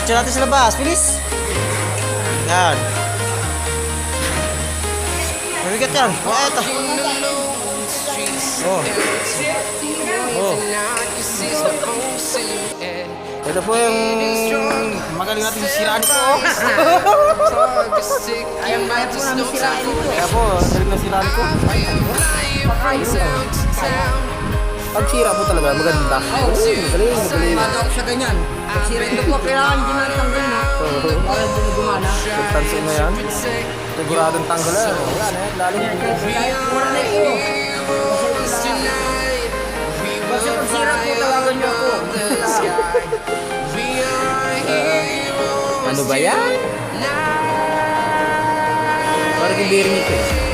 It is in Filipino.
Picture natin sa labas. Bilis. Yan. Mabigat yan. Oh, eto. Oh. Oh. Ito po yung magaling natin siraan ko. Kaya po namin sirain ito. Kaya po, magaling na siraan ko. Pag sira po talaga, maganda. Magaling. Bago ako sa ganyan. Pag sira ito po, kailangan din natin tanggal na. Para hindi na gumana. Pagtansin na yan. Siguradong tanggal na. Yan eh, lalo. Mura na ito. Basta pag sira po, tawagan niyo ako. Ano ba yan? Parang yung bearing ito eh.